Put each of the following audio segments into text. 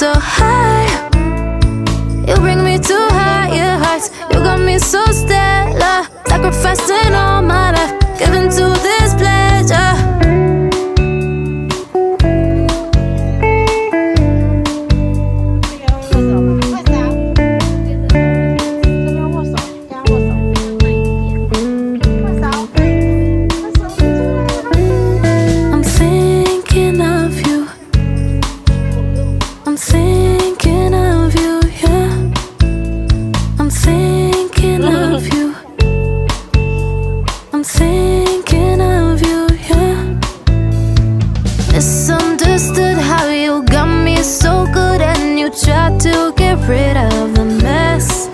so high. You bring me to higher heights. You got me so stellar, sacrificing all my life, giving to this pleasure. I'm thinking of you. I'm thinking of you, yeah. I'm thinking of you. I'm thinking of you, yeah. Misunderstood how you got me so good and you tried to get rid of the mess.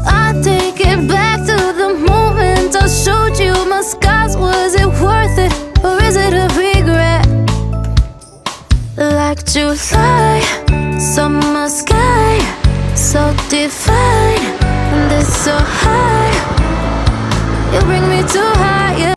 I take it back to the moment I showed you my scars. Was it worth it, or is it a regret? Like July, summer sky, so divine, and it's so high. You bring me too high.